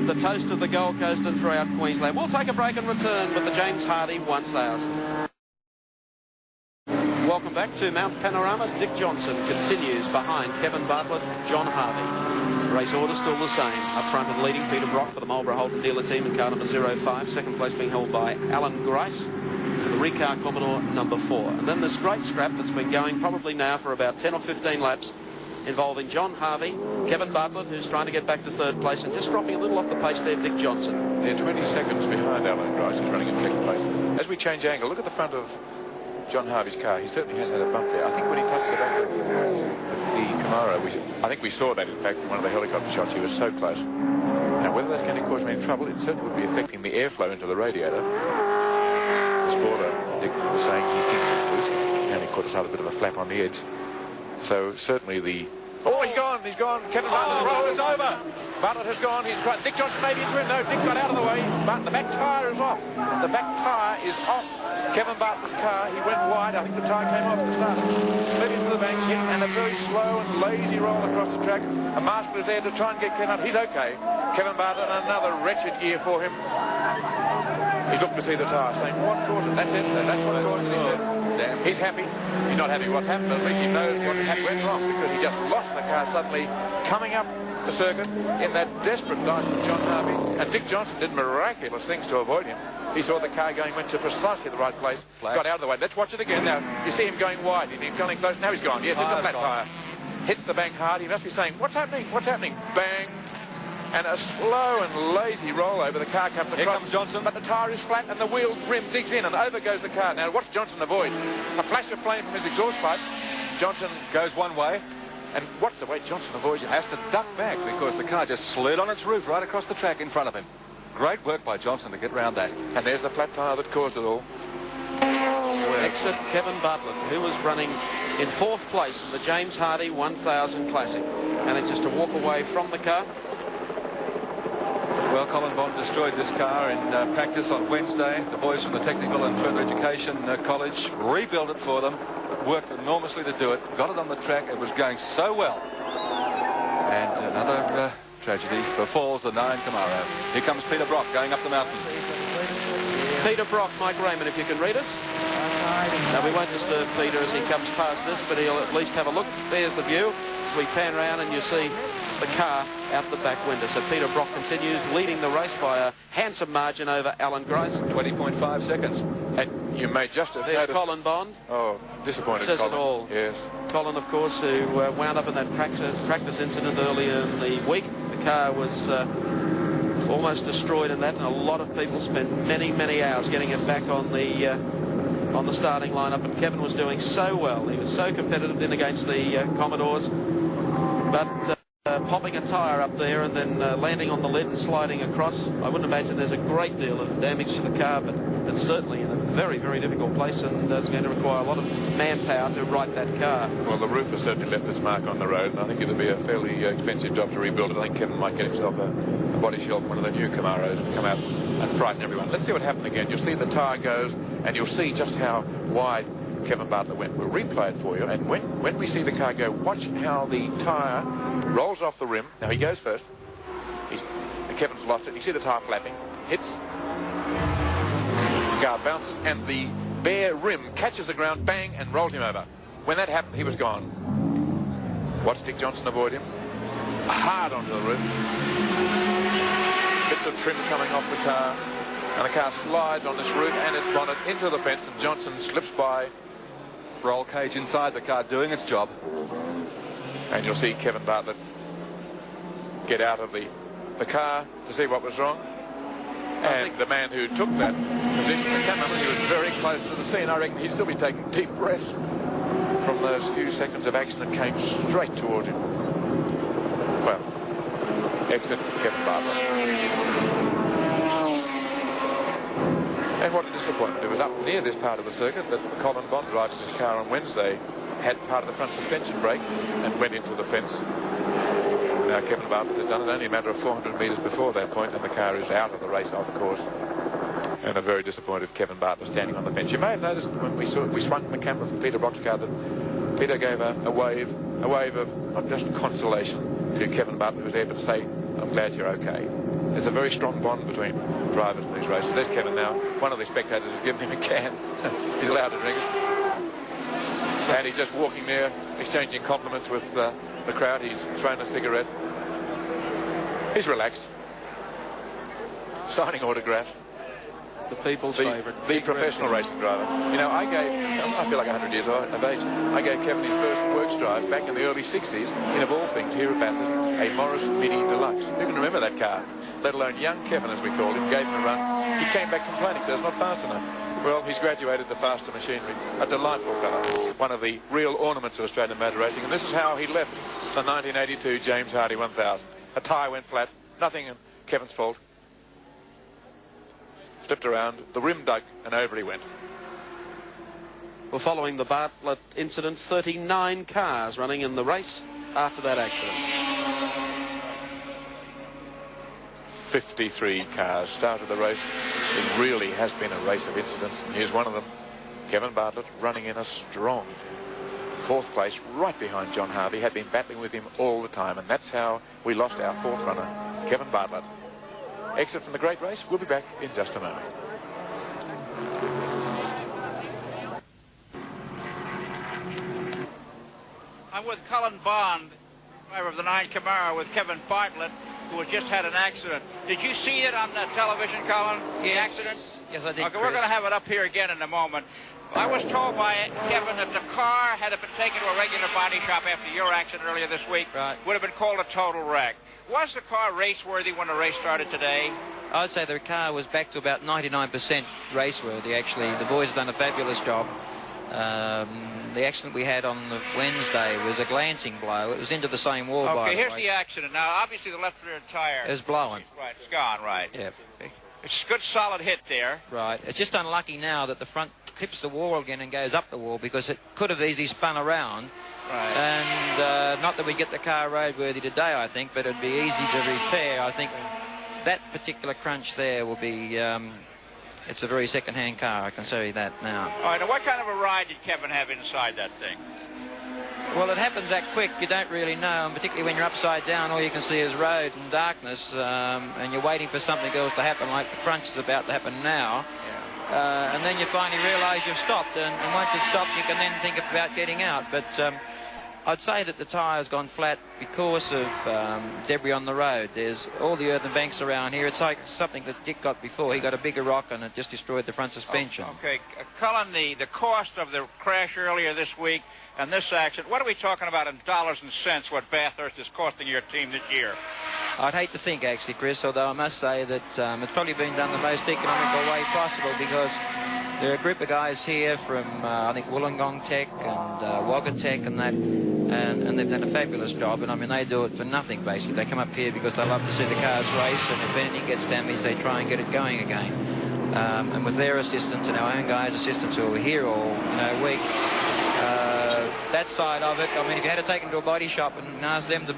the toast of the Gold Coast and throughout Queensland. We'll take a break and return with the James Hardie 1000. Welcome back to Mount Panorama. Dick Johnson continues behind Kevin Bartlett, John Harvey. Race order still the same. Up front and leading Peter Brock for the Marlborough Holden dealer team in car number 05. Second place being held by Alan Grice. The Recar Commodore number 4. And then this great scrap that's been going probably now for about 10 or 15 laps, involving John Harvey, Kevin Bartlett, who's trying to get back to third place, and just dropping a little off the pace there, Dick Johnson. They're 20 seconds behind Alan Grice, who's running in second place. As we change angle, look at the front of John Harvey's car. He certainly has had a bump there. I think when he touched the back of the Camaro, I think we saw that, in fact, from one of the helicopter shots. He was so close. Now, whether that's going to cause him any trouble, it certainly would be affecting the airflow into the radiator. The spoiler, Dick was saying he thinks it's loose. He only caught us out a bit of a flap on the edge. So certainly the... Oh, he's gone. Kevin Bartlett, the roll is over. Bartlett has gone. He's got Dick Johnson maybe into him. No, Dick got out of the way. But the back tyre is off. The back tyre is off Kevin Bartlett's car. He went wide. I think the tyre came off at the start. Slid into the bank, and a very slow and lazy roll across the track. A marshal is there to try and get Kevin up. He's okay. Kevin Bartlett, another wretched year for him. He's looking to see the tyre, saying, what caused it? That's it. That's what caused it, he says. He's happy. He's not happy what's happened, but at least he knows what went wrong, because he just lost the car suddenly coming up the circuit in that desperate dash with John Harvey. And Dick Johnson did miraculous things to avoid him. He saw the car going, went to precisely the right place, got out of the way. Let's watch it again now. You see him going wide. He's coming close. Now he's gone. Yes, it's a flat tyre. Hits the bank hard. He must be saying, what's happening? What's happening? Bang. And a slow and lazy roll over. The car comes across. Here comes Johnson. But the tyre is flat and the wheel rim digs in and over goes the car. Now what's Johnson avoid? A flash of flame from his exhaust pipe. Johnson goes one way. And what's the way Johnson avoids it? Has to duck back because the car just slid on its roof right across the track in front of him. Great work by Johnson to get round that. And there's the flat tyre that caused it all. Exit Kevin Bartlett, who was running in 4th place in the James Hardie 1000 Classic. Manages to walk away from the car. Well, Colin Bond destroyed this car in practice on Wednesday. The boys from the Technical and Further Education College rebuilt it for them. Worked enormously to do it. Got it on the track. It was going so well. And another tragedy befalls the 9 Camaro. Here comes Peter Brock going up the mountain. Peter Brock, Mike Raymond, if you can read us. Now, we won't disturb Peter as he comes past this, but he'll at least have a look. There's the view. As we pan around and you see the car out the back window. So Peter Brock continues leading the race by a handsome margin over Alan Grice. 20.5 seconds. And you may just have There's noticed... Colin Bond. Oh, disappointed Says Colin. it all. Yes. Colin, of course, who wound up in that practice incident earlier in the week. The car was almost destroyed in that, and a lot of people spent many, many hours getting it back on the starting lineup. And Kevin was doing so well. He was so competitive in against the Commodores. But popping a tyre up there and then landing on the lid and sliding across, I wouldn't imagine there's a great deal of damage to the car, but it's certainly in a very, very difficult place, and it's going to require a lot of manpower to right that car. Well, the roof has certainly left its mark on the road, and I think it'll be a fairly expensive job to rebuild it. I think Kevin might get himself a body shelf, one of the new Camaros, to come out and frighten everyone. Let's see what happened again. You'll see the tyre goes, and you'll see just how wide Kevin Bartlett went. We'll replay it for you, and when we see the car go, watch how the tyre rolls off the rim. Now he goes first. Kevin's lost it. You see the tyre flapping. Hits. The car bounces, and the bare rim catches the ground, bang, and rolls him over. When that happened, he was gone. Watch Dick Johnson avoid him. Hard onto the roof. Bits of trim coming off the car, and the car slides on this roof and its bonnet into the fence, and Johnson slips by. Roll cage inside the car doing its job. And you'll see Kevin Bartlett get out of the car to see what was wrong. And the man who took that position, the cameraman, he was very close to the scene. I reckon he'd still be taking deep breaths from those few seconds of action that came straight towards him. Well, exit Kevin Bartlett. And what a disappointment. It was up near this part of the circuit that Colin Bond, driving his car on Wednesday, had part of the front suspension brake and went into the fence. Now Kevin Bartlett has done it only a matter of 400 metres before that point, and the car is out of the race off course. And a very disappointed Kevin Bartlett standing on the fence. You may have noticed when we swung the camera from Peter Brock's car that Peter gave a wave of not just consolation to Kevin Bartlett, who was there, but to say, I'm glad you're okay. There's a very strong bond between drivers in these races. There's Kevin now. One of the spectators has given him a can. He's allowed to drink it. And he's just walking there, exchanging compliments with the crowd. He's thrown a cigarette. He's relaxed. Signing autographs. The people's favourite. The professional racing driver. You know, I feel like 100 years of age. I gave Kevin his first works drive back in the early 60s, in, of all things, here at Bathurst, a Morris Mini Deluxe. Who can remember that car? Let alone young Kevin, as we called him, gave him a run. He came back complaining, said it's not fast enough. Well, he's graduated to faster machinery. A delightful car. One of the real ornaments of Australian motor racing. And this is how he left the 1982 James Hardy 1000. A tyre went flat. Nothing Kevin's fault. Flipped around, the rim dug, and over he went. Well, following the Bartlett incident, 39 cars running in the race after that accident. 53 cars started the race. It really has been a race of incidents, and here's one of them. Kevin Bartlett running in a strong fourth place, right behind John Harvey. Had been battling with him all the time, and that's how we lost our fourth runner, Kevin Bartlett. Exit from the great race. We'll be back in just a moment. I'm with Colin Bond, driver of the 9 Camaro, with Kevin Bartlett, who has just had an accident. Did you see it on the television, Colin? The accident? Yes, I did. Okay, we're going to have it up here again in a moment. I was told by Kevin that the car, had it been taken to a regular body shop after your accident earlier this week, would have been called a total wreck. Was the car race-worthy when the race started today? I'd say the car was back to about 99% race-worthy, actually. The boys have done a fabulous job. The accident we had on the Wednesday was a glancing blow. It was into the same wall, by the way. Okay, here's the accident. Now, obviously, the left rear tire... It's blowing. Right, it's gone, right. Yeah. It's a good, solid hit there. Right. It's just unlucky now that the front clips the wall again and goes up the wall, because it could have easily spun around. Right. And not that we get the car roadworthy today, I think, but it'd be easy to repair. I think that particular crunch there will be... it's a very second-hand car, I can say that now. All right, now what kind of a ride did Kevin have inside that thing? Well, it happens that quick, you don't really know, and particularly when you're upside down, all you can see is road and darkness, and you're waiting for something else to happen, like the crunch is about to happen now. Yeah. And then you finally realise you've stopped, and once you've stopped, you can then think about getting out. But I'd say that the tyre's gone flat because of debris on the road. There's all the earthen banks around here. It's like something that Dick got before. He got a bigger rock and it just destroyed the front suspension. Okay, Colin, the cost of the crash earlier this week and this accident, what are we talking about in dollars and cents, what Bathurst is costing your team this year? I'd hate to think, actually, Chris, although I must say that it's probably been done the most economical way possible, because there are a group of guys here from, I think, Wollongong Tech and Wagga Tech and that, and they've done a fabulous job. And, I mean, they do it for nothing, basically. They come up here because they love to see the cars race, and if anything gets damaged, they try and get it going again. And with their assistance and our own guys' assistants who are here all week, that side of it, I mean, if you had to take them to a body shop and ask them to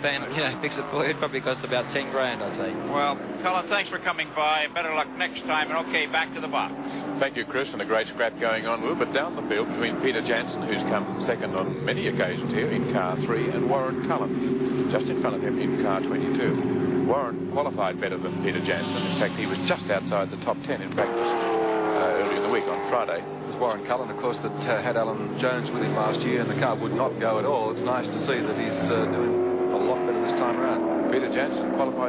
fix it for you, it'd probably cost about 10 grand, I'd say. Well, Colin, thanks for coming by. Better luck next time. And okay, back to the box. Thank you, Chris, and a great scrap going on. A little bit down the field between Peter Jansen, who's come second on many occasions here in car 3, and Warren Cullen, just in front of him in car 22. Warren qualified better than Peter Jansen. In fact, he was just outside the top 10 in practice earlier in the week on Friday. It was Warren Cullen, of course, that had Alan Jones with him last year, and the car would not go at all. It's nice to see that he's doing a lot better this time around. Peter Jansen qualified